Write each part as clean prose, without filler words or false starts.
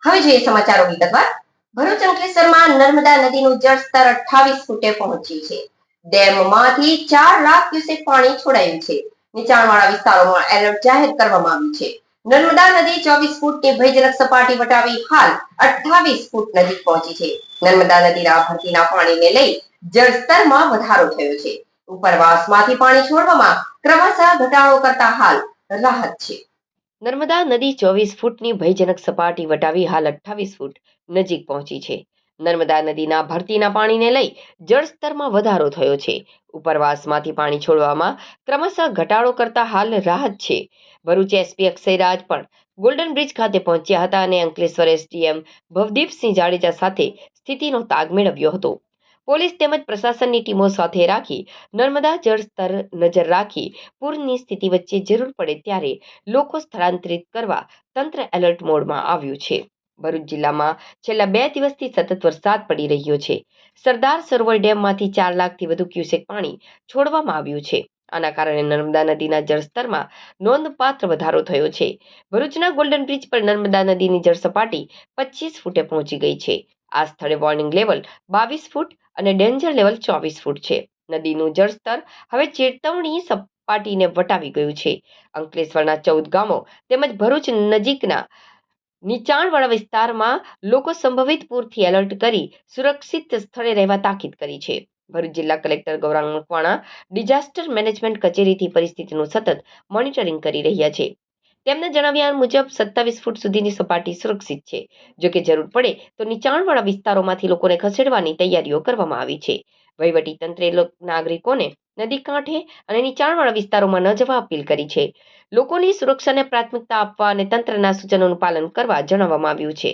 હવે જોઈએ સમાચારો વિગતવાર. ભરૂચ અંકલેશ્વરમાં નર્મદા નદીનું જળસ્તર 28 ફૂટે પહોંચ્યું છે. ડેમમાંથી 4 લાખ ક્યુસેક પાણી છોડાયું છે. નીચાણવાળા વિસ્તારોમાં એલર્ટ જાહેર કરવામાં આવ્યું છે. નર્મદા નદી 24 ફૂટની ભયજનક સપાટી વટાવી હાલ 28 ફૂટ નજીક પહોંચી છે. નર્મદા નદીના ભરતીના પાણીને લઈ જળસ્તરમાં વધારો થયો છે. ઉપરવાસમાંથી પાણી છોડવામાં ક્રમશઃ ઘટાડો કરતા હાલ રાહત છે. નર્મદા નદી 24 ફૂટની ભયજનક સપાટી વટાવી હાલ 28 ફૂટ નજીક પહોંચી છે. નર્મદા નદીના ભરતીના પાણીને લઈ જળસ્તરમાં વધારો થયો છે. ઉપરવાસમાંથી પાણી છોડવામાં ક્રમશઃ ઘટાડો કરતા હાલ રાહત છે. ભરૂચ એસપી અક્ષયરાજ પણ ગોલ્ડન બ્રિજ ખાતે પહોંચ્યા હતા અને અંકલેશ્વર એસડીએમ ભવદીપસિંહ જાડેજા સાથે સ્થિતિનો તાગ મેળવ્યો હતો. પોલીસ તેમજ પ્રશાસનની ટીમો સાથે રાખી નર્મદા જળસ્તર નજર રાખી પૂરની સ્થિતિ વચ્ચે જરૂર પડે ત્યારે લોકો સ્થળાંતરિત કરવા તંત્ર એલર્ટ મોડમાં આવ્યું છે. ભરૂચ જિલ્લામાં છેલ્લા 2 દિવસથી સતત વરસાદ પડી રહ્યો છે. સરદાર સરોવર ડેમમાંથી 4 લાખથી વધુ ક્યુસેક પાણી છોડવામાં આવ્યું છે. આના કારણે નર્મદા નદીના જળસ્તરમાં નોંધપાત્ર વધારો થયો છે. ભરૂચના ગોલ્ડન બ્રિજ પર નર્મદા નદીની જળ સપાટી 25 ફૂટે પહોંચી ગઈ છે. આ સ્થળે વોર્નિંગ લેવલ 22 ફૂટ અને ડેન્જર લેવલ 24 ફૂટ છે. નદીનું જળસ્તર હવે ચેતવણી સપાટીને વટાવી ગયું છે. અંકલેશ્વરના 14 ગામો તેમજ ભરૂચ નજીકના નીચાણવાળા વિસ્તારમાં લોકો સંભવિત પૂરથી એલર્ટ કરી સુરક્ષિત સ્થળે રહેવા તાકીદ કરી છે. ભરૂચ જિલ્લા collector Gaurang Makwana disaster management કચેરીથી પરિસ્થિતિનું સતત મોનિટરિંગ કરી રહ્યા છે. તેમના જણાવ્યા મુજબ 27 ફૂટ સુધીની સપાટી સુરક્ષિત છે. જો કે જરૂર પડે તો નીચાણવાળા વિસ્તારોમાંથી લોકોને ખસેડવાની તૈયારીઓ કરવામાં આવી છે. વહીવટી તંત્રે નાગરિકોને નદી કાંઠે અને નીચાણવાળા વિસ્તારોમાં ન જવા અપીલ કરી છે. લોકોની સુરક્ષાને પ્રાથમિકતા આપવા અને તંત્રના સૂચનોનું પાલન કરવા જણાવવામાં આવ્યું છે.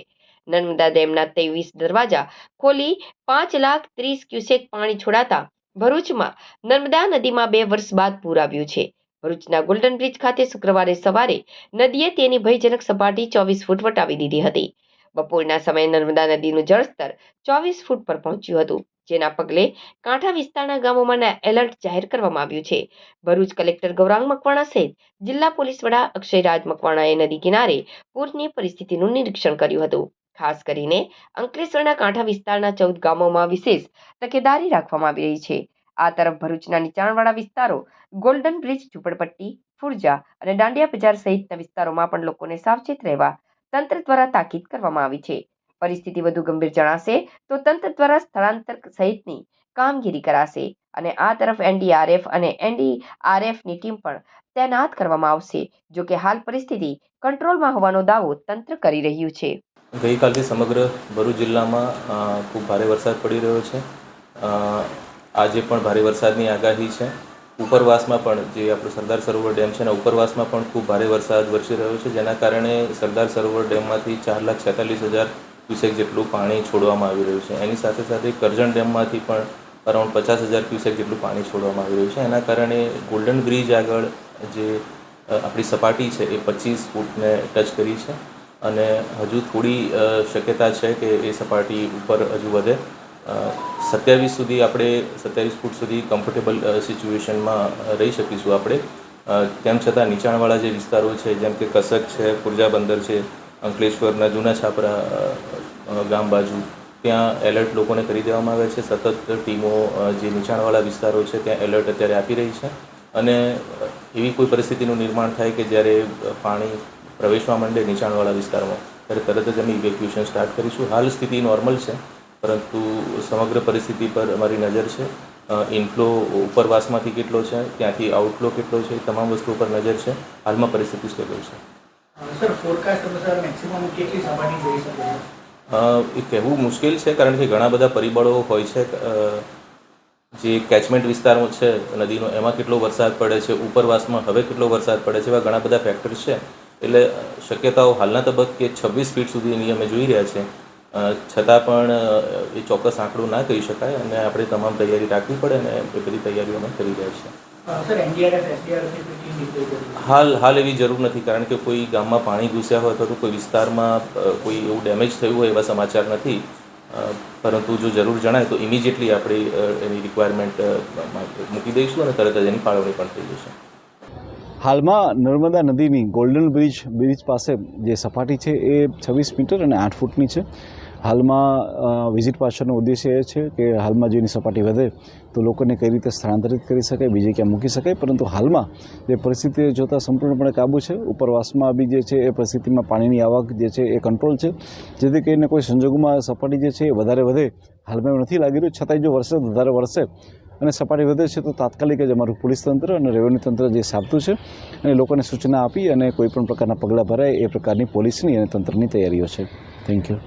નર્મદા ડેમના 23 દરવાજા ખોલી 5 લાખ 30 ક્યુસેક પાણી છોડાતા ભરૂચમાં નર્મદા નદીમાં 2 વર્ષ બાદ પૂર આવ્યું છે. ભરૂચના ગોલ્ડન બ્રિજ ખાતે શુક્રવારે સવારે નદીએ તેની ભયજનક સપાટી 24 ફૂટ વટાવી દીધી હતી. બપોરના સમયે નર્મદા નદીનું જળસ્તર 24 ફૂટ પર પહોંચ્યું હતું, જેના પગલે કાંઠા વિસ્તારના ગામોમાં એલર્ટ જાહેર કરવામાં આવ્યું છે. ભરૂચ કલેક્ટર ગૌરાંગ મકવાણા સહિત જિલ્લા પોલીસ વડા અક્ષયરાજ મકવાણાએ નદી કિનારે પૂરની પરિસ્થિતિનું નિરીક્ષણ કર્યું હતું. ખાસ કરીને અંકલેશ્વરના કાંઠા વિસ્તારના 14 ગામોમાં વિશેષ તકેદારી રાખવામાં આવી રહી છે. આ તરફ ભરૂચના નીચાણવાળા વિસ્તારો ગોલ્ડન બ્રિજ, ઝુંપડપટ્ટી, ફુરજા અને દાંડિયા બજાર સહિતના વિસ્તારોમાં પણ લોકોને સાવચેત રહેવા તંત્ર દ્વારા તાકીદ કરવામાં આવી છે. પરિસ્થિતિ વધુ ગંભીર જણાશે તો તંત્ર દ્વારા સ્થળાંતર સહિતની કામગીરી કરાશે અને આ તરફ એનડીઆરએફ અને એનડીઆરએફની ટીમ પણ તૈનાત કરવામાં આવશે. જો કે હાલ પરિસ્થિતિ કંટ્રોલમાં હોવાનો દાવો તંત્ર કરી રહ્યું છે. ગઈકાલથી સમગ્ર ભરૂચ જિલ્લામાં ખૂબ ભારે વરસાદ પડી રહ્યો છે. આજે પણ ભારે વરસાદની આગાહી છે. ઉપરવાસમાં પણ જે આપણો સરદાર સરોવર ડેમ છે એના ઉપરવાસમાં પણ ખૂબ ભારે વરસાદ વરસી રહ્યો છે, જેના કારણે સરદાર સરોવર ડેમમાંથી 4,46,000 ક્યુસેક જેટલું પાણી છોડવામાં આવી રહ્યું છે. એની સાથે સાથે કરજણ ડેમમાંથી પણ અરાઉન્ડ 50,000 ક્યુસેક જેટલું પાણી છોડવામાં આવી રહ્યું છે. એના કારણે ગોલ્ડન બ્રિજ આગળ જે આપણી સપાટી છે એ 25 ફૂટને ટચ કરી છે અને હજુ થોડી શક્યતા છે કે એ સપાટી ઉપર હજુ વધે. 27 ફૂટ સુધી કમ્ફર્ટેબલ સિચ્યુએશનમાં રહી શકીશું આપણે. તેમ છતાં નીચાણવાળા જે વિસ્તારો છે જેમ કે કસક છે, ફુરજા બંદર છે, અંકલેશ્વરના જૂના છાપરા ગામ બાજુ, ત્યાં એલર્ટ લોકોને કરી દેવામાં આવે છે. સતત ટીમો જે નીચાણવાળા વિસ્તારો છે ત્યાં એલર્ટ અત્યારે આપી રહી છે અને એવી કોઈ પરિસ્થિતિનું નિર્માણ થાય કે જ્યારે પાણી પ્રવેશવા માંડે નીચાણવાળા વિસ્તારમાં, ત્યારે તરત જ અમે ઇવેક્યુએશન સ્ટાર્ટ કરીશું. હાલ સ્થિતિ નોર્મલ છે, પરંતુ સમગ્ર પરિસ્થિતિ પર અમારી નજર છે. ઇનફ્લો ઉપરવાસમાંથી કેટલો છે, ત્યાંથી આઉટફ્લો કેટલો છે, તમામ વસ્તુઓ પર નજર છે. હાલમાં પરિસ્થિતિ સ્ટેબલ છે. સર, ફોરકાસ્ટ અનુસાર મેક્સિમમ કેટલી સપાટી જઈ શકે છે? એ કહેવું મુશ્કેલ છે, કારણ કે ઘણા બધા પરિબળો હોય છે. જે કેચમેન્ટ વિસ્તારો છે નદીનો, એમાં કેટલો વરસાદ પડે છે, ઉપરવાસમાં હવે કેટલો વરસાદ પડે છે, એવા ઘણા બધા ફેક્ટર્સ છે. એટલે શક્યતાઓ હાલના તબક્કે 26 ફીટ સુધીની અમે જોઈ રહ્યા છે. છતાં પણ એ ચોક્કસ આંકડો ના કહી શકાય અને આપણે તમામ તૈયારી રાખવી પડે અને એ બધી તૈયારીઓ અમે કરી રહ્યા છીએ. સર, એનડીઆરએફ, એસડીઆરએફની ટીમ ડિપ્લોય કરી? હાલ એવી જરૂર નથી, કારણ કે કોઈ ગામમાં પાણી ઘૂસ્યા હોય અથવા તો કોઈ વિસ્તારમાં કોઈ એવું ડેમેજ થયું હોય એવા સમાચાર નથી. પરંતુ જો જરૂર જણાય તો ઇમિડિયેટલી આપણે એની રિક્વાયરમેન્ટ મૂકી દઈશું અને તરત જ એની ફાળવણી પણ થઈ જશે. હાલમાં નર્મદા નદીની ગોલ્ડન બ્રિજ પાસે જે સપાટી છે એ 26 મીટર અને 8 ફૂટની છે. હાલમાં વિઝિટ પાછળનો ઉદ્દેશ્ય એ છે કે હાલમાં જો એની સપાટી વધે તો લોકોને કઈ રીતે સ્થળાંતરિત કરી શકાય, બીજે ક્યાં મૂકી શકાય. પરંતુ હાલમાં જે પરિસ્થિતિ જોતાં સંપૂર્ણપણે કાબુ છે. ઉપરવાસમાં બી જે છે એ પરિસ્થિતિમાં પાણીની આવક જે છે એ કંટ્રોલ છે, જેથી કરીને કોઈ સંજોગોમાં સપાટી જે છે એ વધારે વધે હાલમાં એવું નથી લાગી રહ્યું. છતાંય જો વરસે વધારે વરસે અને સપાટી વધે છે તો તાત્કાલિક જ અમારું પોલીસ તંત્ર અને રેવન્યુ તંત્ર જે સાબતું છે અને લોકોને સૂચના આપી અને કોઈપણ પ્રકારના પગલાં ભરાય એ પ્રકારની પોલીસની અને તંત્રની તૈયારીઓ છે. Thank you.